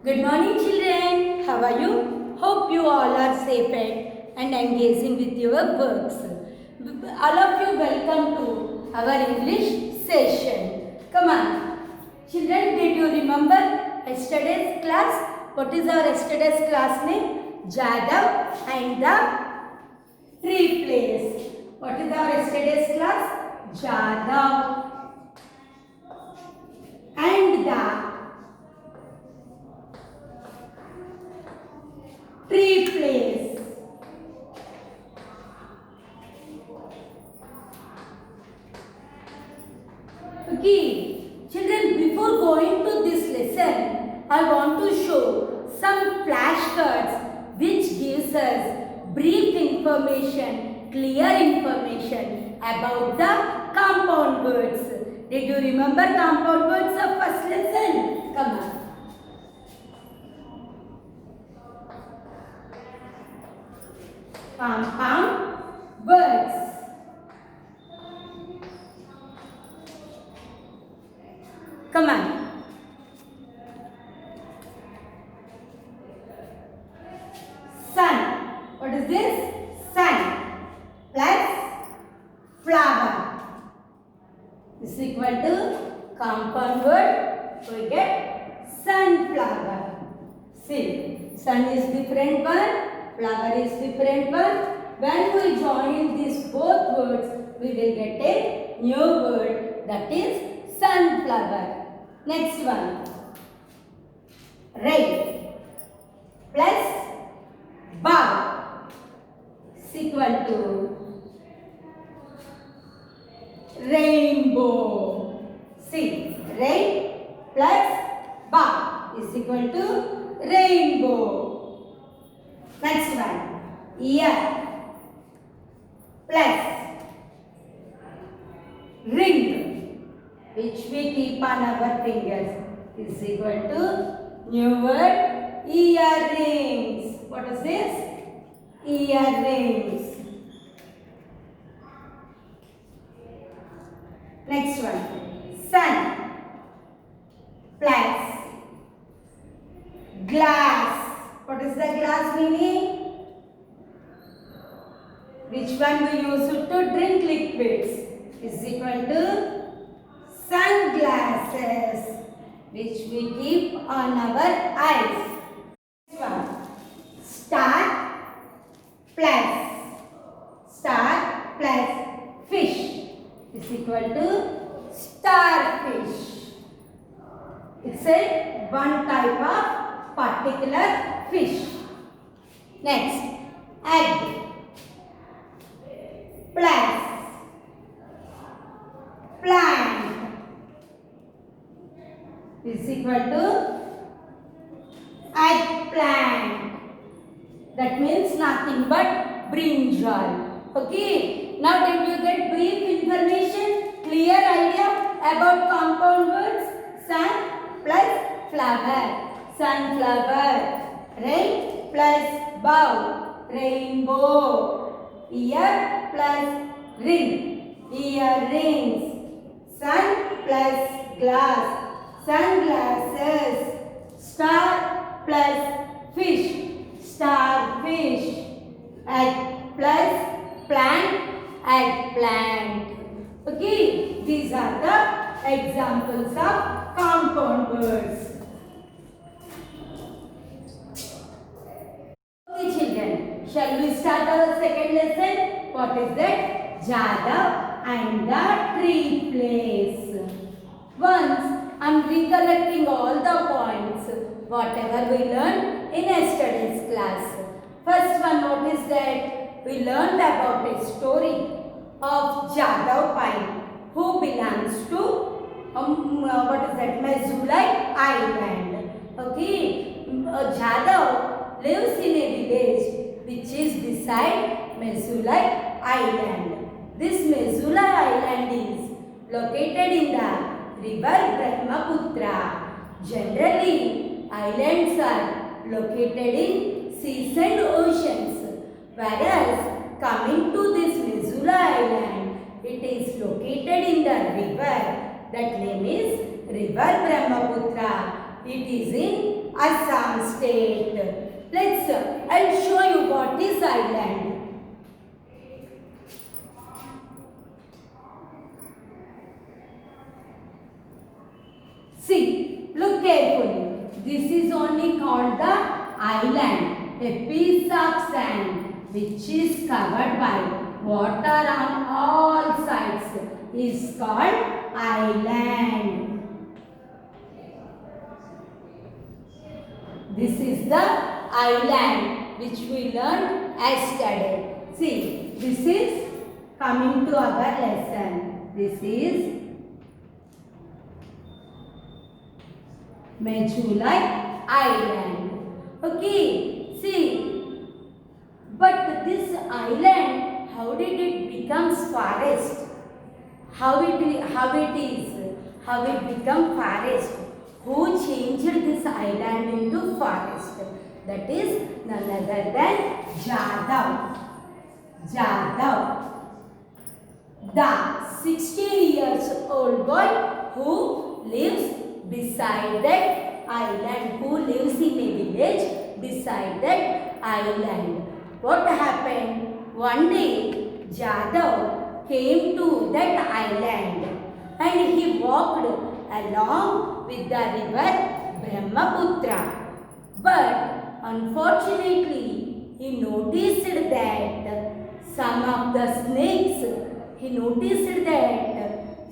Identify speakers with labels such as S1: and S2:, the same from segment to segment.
S1: Good morning, children. How are you? Hope you all are safe and engaging with your works. All of you, welcome to our English session. Come on. Children, did you remember yesterday's class? What is our yesterday's class name? Jadav and the tree place. What is our yesterday's class? Jadav and the tree place. Okay, children, before going to this lesson, I want to show some flashcards which gives us brief information, clear information about the compound words. Did you remember compound words of first lesson? Come on. Compound words. Come on. Sun. What is this? Sun plus flower is equal to compound word. We get sunflower. See, sun is different one. Flower is different one. When we join these both words, we will get a new word, that is sunflower. Next one. Rain plus bow is equal to rainbow. See, rain plus bow is equal to rainbow. Next one, ear plus ring, which we keep on our fingers, is equal to new word earrings. What is this? Earrings. Next one, sun plus glass. What is the glass meaning? Which one we use it to drink liquids? Is equal to sunglasses, which we keep on our eyes. Next one, star plus fish is equal to starfish. It's a one type of particular fish. Next, egg plus plant is equal to eggplant. That means nothing but brinjal. Okay. Now did you get brief information, clear idea about compound words? Sun plus flower, sunflower. Rain plus bow, rainbow. Ear plus ring, earrings. Sun plus glass, sunglasses. Star plus fish, starfish. Egg plus plant, eggplant. Okay, these are the examples of compound words. Shall we start our second lesson? What is that? Jadav and the tree place. Once I am recollecting all the points, whatever we learned in yesterday's class. First one, what is that? We learned about a story of Jadav Pine, who belongs to what is that? Mesulai Island. Okay, Jadav lives in a village which is beside Mesulai Island. This Mesulai Island is located in the river Brahmaputra. Generally, islands are located in seas and oceans, whereas coming to this Mesulai Island, it is located in the river. That name is River Brahmaputra. It is in Assam state. I'll show you what is island. See, look carefully. This is only called the island, a piece of sand which is covered by water on all sides is called island. This is the island which we learned yesterday. See, this is coming to our lesson. This is Majulai Island. Okay, see, but this island, how did it become forest? How it become forest? Who changed this island into forest? That is none other than Jadhav. Jadhav, the 16 years old boy who lives beside that island, who lives in a village beside that island. What happened? One day, Jadhav came to that island and he walked along with the river Brahmaputra. But unfortunately, he noticed that some of the snakes,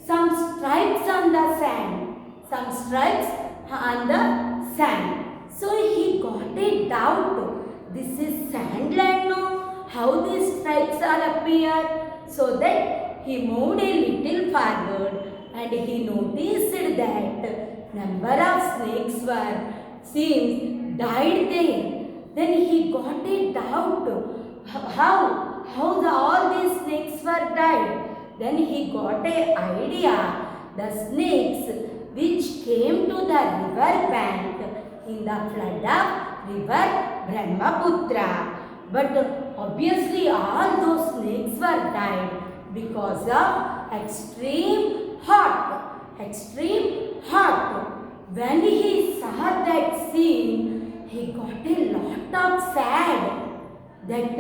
S1: some stripes on the sand. So he got a doubt. This is sandland now. How these stripes are appear? So that he moved a little forward and he noticed that number of snakes seems died there. Then he got a doubt. How all these snakes were died? Then he got a idea. The snakes which came to the river bank in the flood of river Brahmaputra. But obviously all those snakes were died because of extreme hot. When he saw that scene, he got a lot of sad. That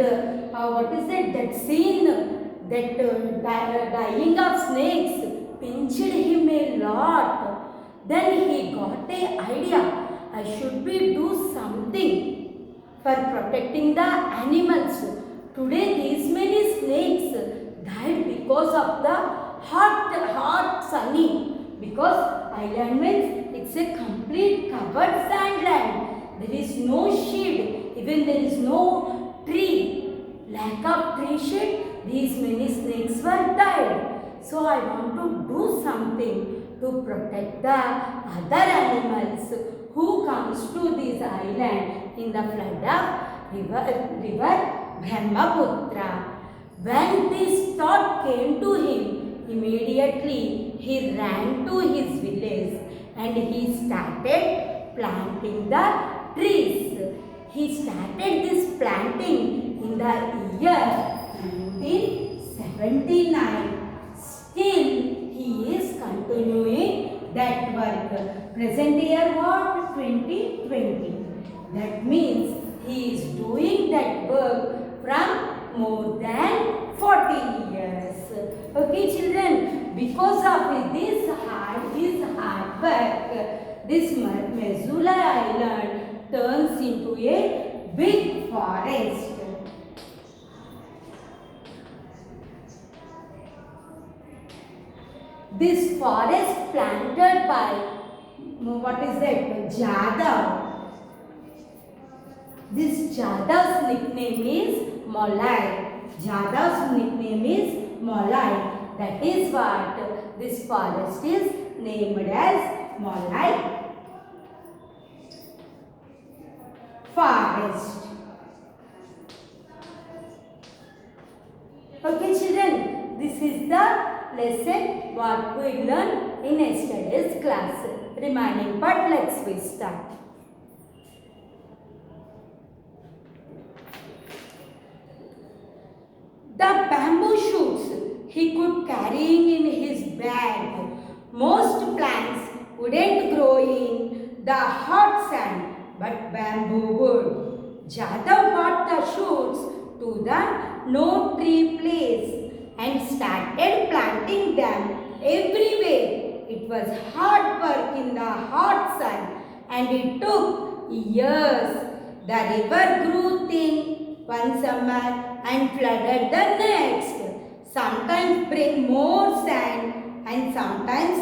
S1: scene, dying of snakes pinched him a lot. Then he got a idea. I should do something for protecting the animals. Today these many snakes died because of the hot sunny. Because island means it's a complete covered sandland. There is no shade. Even there is no tree. Lack of tree shade, these many snakes were died. So I want to do something to protect the other animals who comes to this island in the flood of river Brahmaputra. When this thought came to him, immediately he ran to his village and he started planting the trees. He started this planting in the year 1979. Still, he is continuing that work. Present year what? 2020. That means he is doing that work from more than 40 years. Okay, children, because of his hard work, this Majulai Island turns into a big forest. This forest planted by Jadhav. This Jadhav's nickname is Molai. Jadhav's nickname is Molai. That is what this forest is named as Molai Forest. Okay, children, this is the lesson what we learned in yesterday's class. Remaining part, let's start. The bamboo shoots he could carrying in his bag. Most plants wouldn't grow in the hot sand, but bamboo wood. Jadhav got the shoots to the no tree place and started planting them everywhere. It was hard work in the hot sun and it took years. The river grew thin one summer and flooded the next. Sometimes bring more sand and sometimes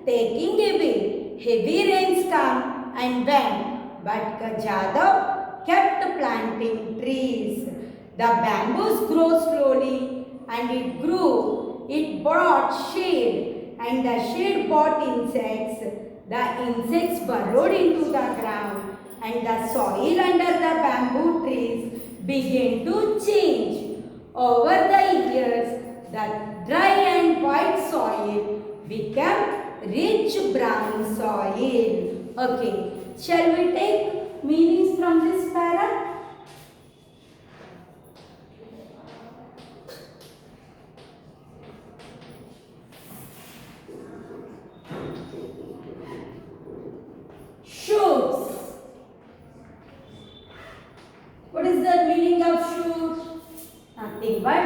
S1: taking away. Heavy rains come and went, but Jadhav kept planting trees. The bamboos grow slowly and it grew. It brought shade and the shade brought insects. The insects burrowed into the ground and the soil under the bamboo trees began to change. Over the years, the dry and white soil became rich brown soil. Okay, shall we take meanings from this para? Shoots. What is the meaning of shoot? Nothing but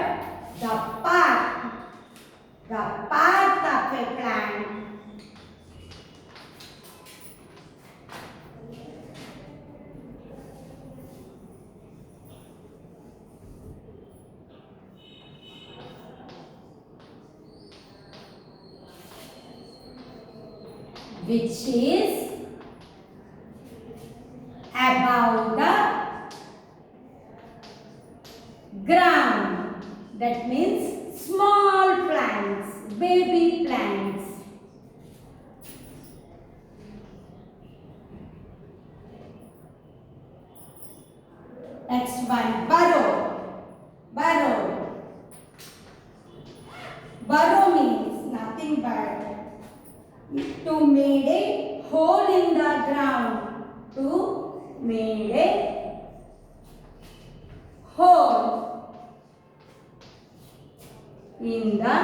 S1: the part of a plant. Which is above the ground. That means small plants, baby plants. Next one, burrow. Burrow. Burrow means nothing but to made a hole in the ground. To made a hole in the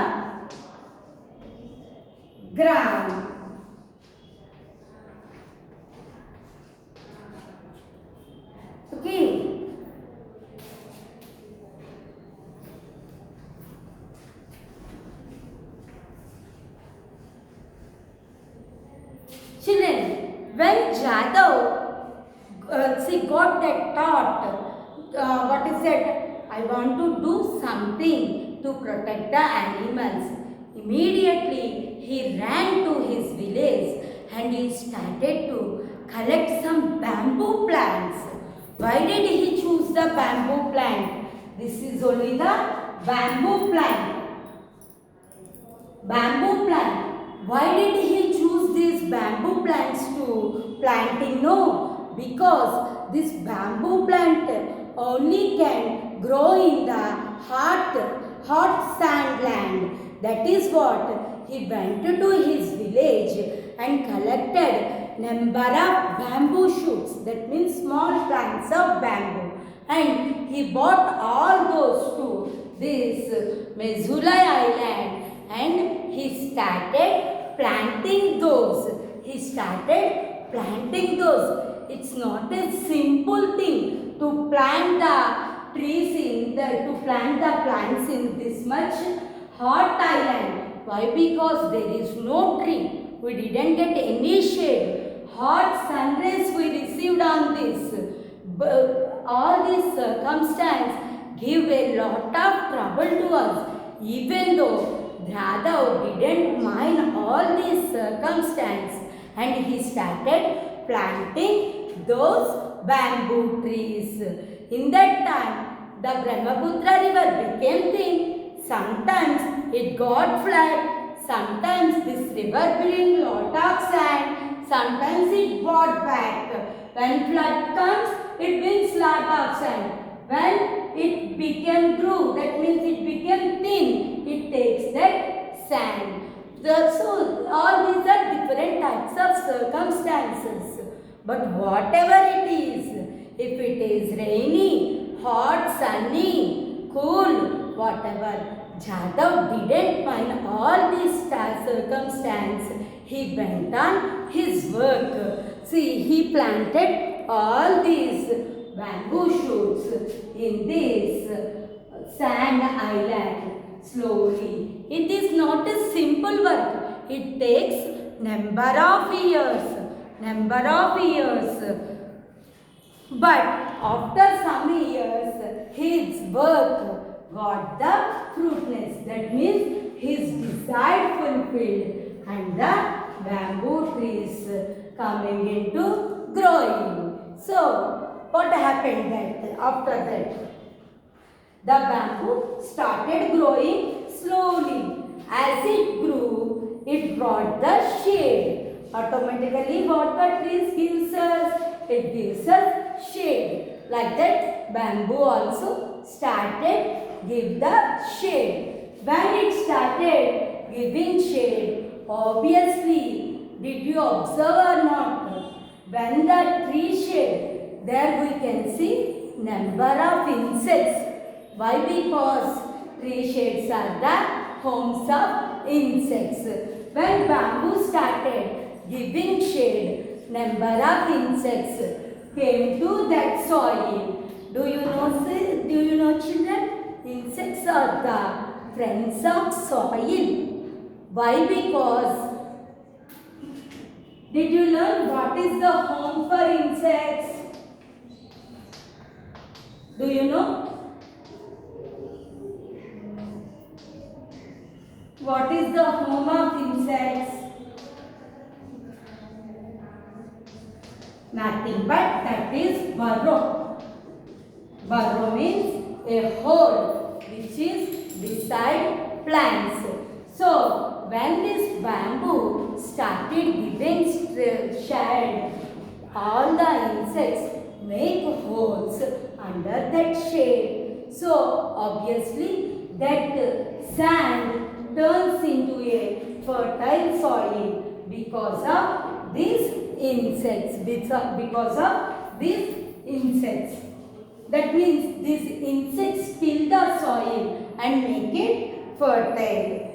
S1: ground. Okay. Children, when Jadhav got that thought, what is that? I want to do something to protect the animals. Immediately he ran to his village and he started to collect some bamboo plants. Why did he choose the bamboo plant? This is only the bamboo plant. Bamboo plant. Why did he choose these bamboo plants to planting? No, because this bamboo plant only can grow in the hot sand land. That is what he went to his village and collected number of bamboo shoots. That means small plants of bamboo. And he brought all those to this Mezulai island and he started planting those. It's not a simple thing to plant the trees to plant the plants in this much hot island. Why? Because there is no tree. We didn't get any shade. Hot sun rays we received on this. But all these circumstances give a lot of trouble to us. Even though Jadhav didn't mind all these circumstances and he started planting those bamboo trees. In that time, the Brahmaputra river became thin. Sometimes it got flood. Sometimes this river bring lot of sand. Sometimes it brought back. When flood comes, it brings lot of sand. When it grew, that means it became thin, it takes that sand. So all these are different types of circumstances. But whatever it is, if it is rainy, hot, sunny, cool, whatever, Jadhav didn't mind all these circumstances. He went on his work. See, he planted all these bamboo shoots in this sand island slowly. It is not a simple work. It takes number of years. But after some years, his work got the fruitness. That means his desire fulfilled and the bamboo trees coming into growing. So, what happened that after that? The bamboo started growing slowly. As it grew, it brought the shade. Automatically, what the trees gives us? It gives us shade. Like that, bamboo also started give the shade. When it started giving shade, obviously, did you observe or not? When the tree shade, there we can see number of insects. Why? Because tree shades are the homes of insects. When bamboo started giving shade, number of insects came to that soil. Do you know children? Insects are the friends of soil. Why? Because did you learn what is the home for insects? Do you know? What is the home of insects? Nothing but that is burrow. Burrow means a hole which is beside plants. So, when this bamboo started giving shade, all the insects make holes under that shade. So, obviously, that sand turns into a fertile soil because of these insects. Because of these insects. That means these insects till the soil and make it fertile.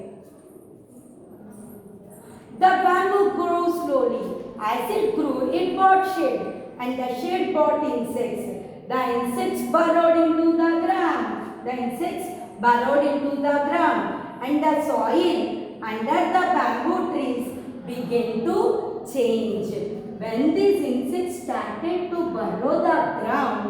S1: The bamboo grew slowly. As it grew, it brought shade, and the shade brought insects. The insects burrowed into the ground. And the soil under the bamboo trees began to change. When these insects started to burrow the ground,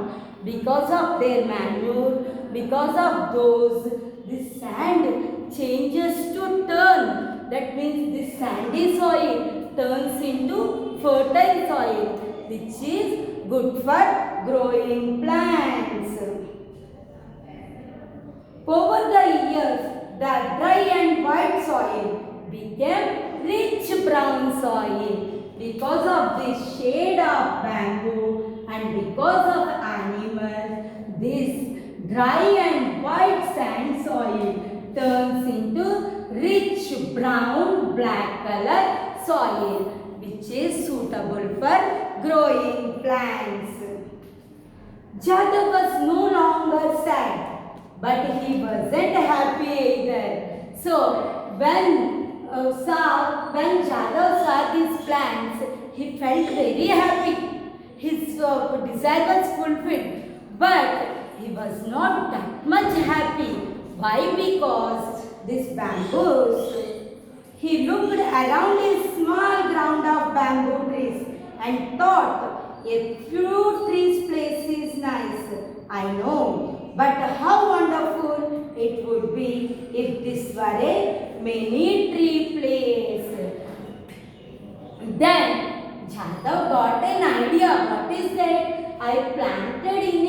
S1: because of their manure, because of those, the sand changes to turn. That means the sandy soil turns into fertile soil, which is good for growing plants. Over the years, the dry and white soil became rich brown soil because of the shade of bamboo and because of animals. This dry and white sand soil turns into rich brown black color soil, which is suitable for growing plants. Jadhav was no longer sad, but he wasn't happy either. So when Jadhav saw these plants, he felt very happy. His desire was fulfilled, but he was not that much happy. Why? Because this bamboos, he looked around a small ground of bamboo trees and thought, a few trees place is nice, I know, but how wonderful it would be if this were a many tree place. Then Jadhav got an idea. What is that? I planted in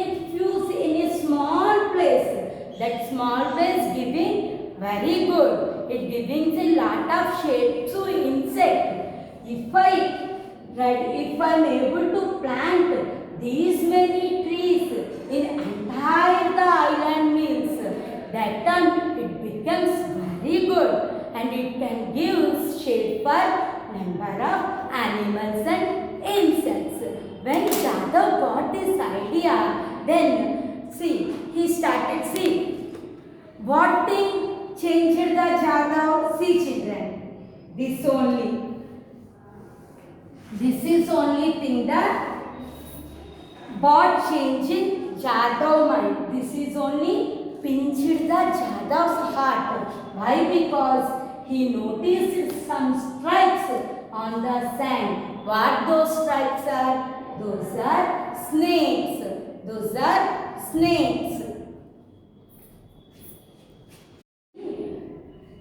S1: a small place. That small place giving very good. It giving a lot of shade to insect. If I am able to plant these many trees in entire the island means, that time it becomes very good and it can give shade for number of animals and insects. When Jadhav got this idea, then he started what thing changed the Jadhav? See children, this only. This is only thing that brought change in Jadav mind. This is only pinched the Jadav's heart. Why? Because he noticed some stripes on the sand. What those stripes are? Those are snakes. Those are snakes.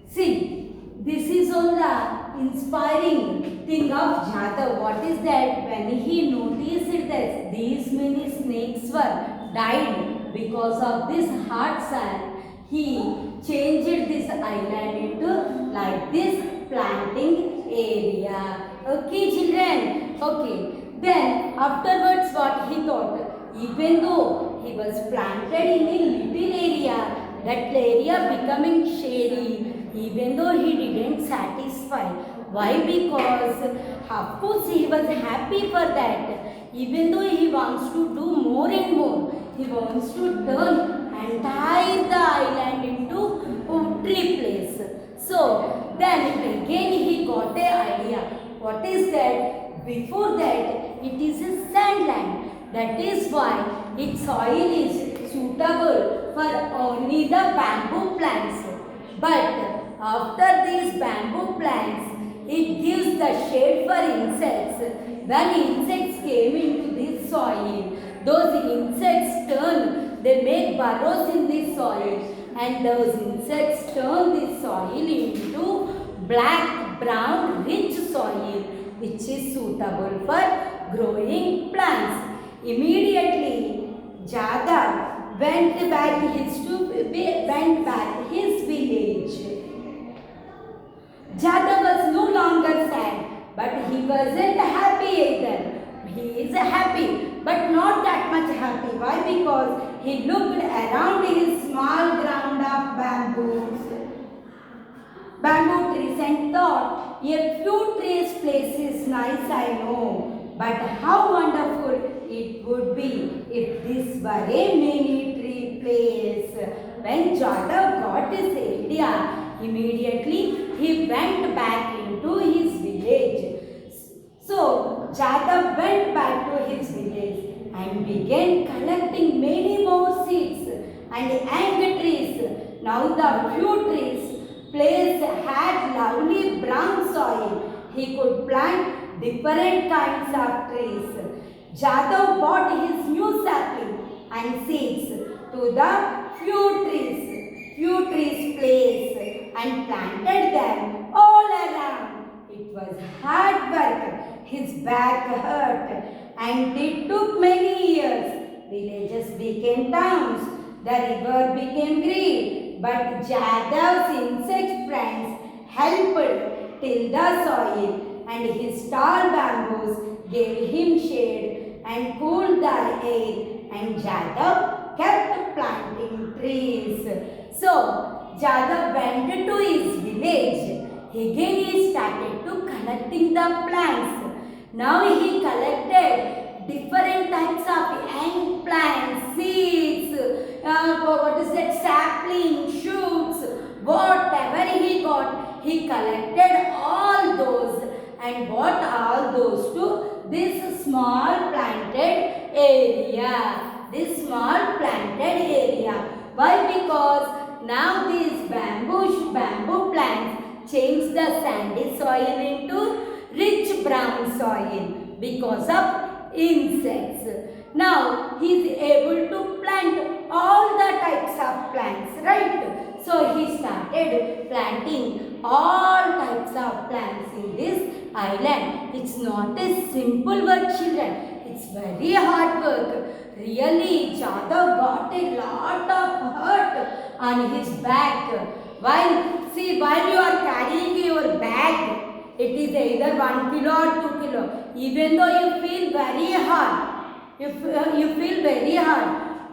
S1: See, this is all the inspiring thing of Jadav. What is that? When he noticed that these many snakes were died because of this hard sand, he changed this island into like this planting area. Okay, children? Okay. Then afterwards what he thought? Even though he was planted in a little area, that area becoming shady, even though he didn't satisfy. Why? Because of course he was happy for that. Even though he wants to do more and more, he wants to turn entire the island into a tree place. So then again he got an idea. What is that? Before that it is a sand land. That is why its soil is suitable for only the bamboo plants. But after these bamboo plants, it gives the shade for insects. When insects came into this soil, those insects turn, they make burrows in this soil, and those insects turn this soil into black, brown, rich soil, which is suitable for growing plants. Immediately, Jadav went back his village. Jadav was no longer sad, but he wasn't happy either. He is happy, but not that much happy. Why? Because he looked around his small ground of bamboo trees and thought, a few trees place is nice, I know, but how wonderful it would be if this were a mini tree place. When Jadav got his idea, immediately he went back into his village. So Jadav went back to his village and began collecting many more seeds and young trees. Now the few trees place had lovely brown soil. He could plant different kinds of trees. Jadav bought his new sapling and seeds to the few trees place and planted them all around. It was hard work. His back hurt and it took many years. Villages became towns. The river became green. But Jadav's insect friends helped till the soil, and his tall bamboos gave him shade and cooled the air, and Jadav kept planting trees. So Jadav went to his village. Again he started to collecting the plants. Now he collected different types of young plants, seeds, sapling, shoots, whatever he got, he collected all those and brought all those to this small planted area. Why? Because now these bamboo plants change the sandy soil into rich brown soil because of insects. Now he is able to plant all the types of plants, right? So he started planting all types of plants in this island. It's not a simple work, children. It's very hard work. Really, Jadav got a lot of hurt on his back. While you are carrying your bag, it is either 1 kilo or 2 kilo. Even though you feel very hard,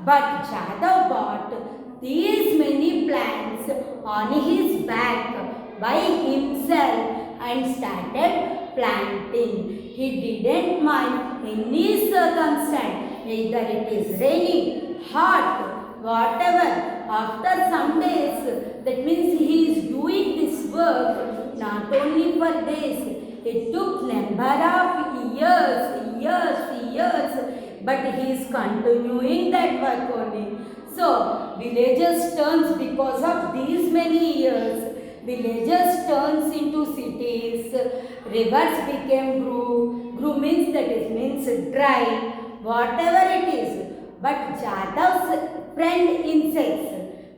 S1: but Jadav got these many plants on his back by himself and started planting. He didn't mind any circumstance, either it is raining, hot, whatever. After some days, that means he is doing this work not only for days, It took number of years, but he is continuing that work only. So, villages turns because of these many years. Villages turns into cities. Rivers became grew means that it means dry. Whatever it is. But Jadav's friend insects.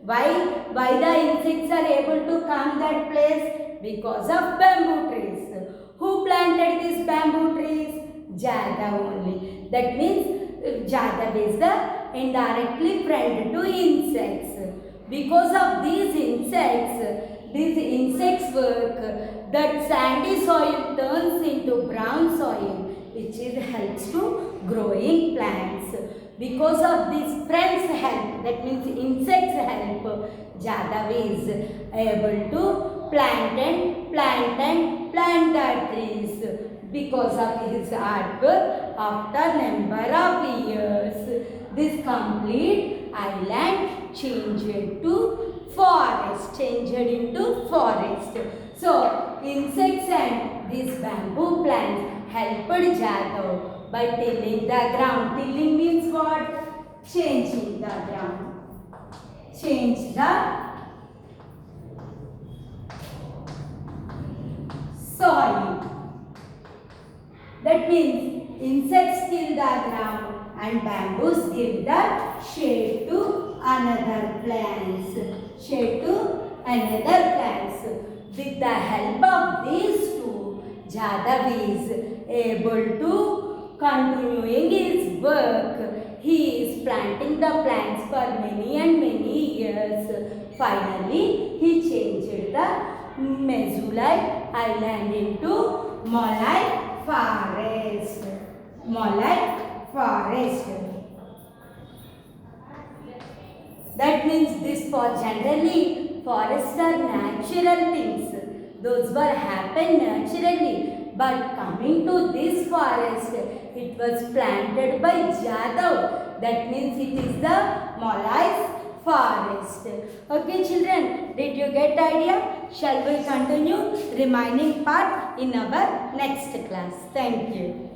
S1: Why the insects are able to come that place? Because of bamboo trees. Who planted these bamboo trees? Jadav only. That means Jadav is the indirectly friend to insects. Because of these insects work, that sandy soil turns into brown soil, which helps to growing plants. Because of this friends help, that means insects help, Jadav is able to plant the trees. Because of his hard work, after number of years, this complete island changed into forest. So, insects and these bamboo plants helped Jadhav by tilling the ground. Tilling means what? Changing the ground. Change the soil. That means insects till the ground and bamboos give the shade to another plants. With the help of these two, Jadav is able to continuing his work. He is planting the plants for many years. Finally, he changed the Mesulite island into Molite forest. That means this for generally forests are natural things. Those were happen naturally. But coming to this forest, it was planted by Jadhav. That means it is the Molite forest. Okay children, did you get idea? Shall we continue remaining part in our next class? Thank you.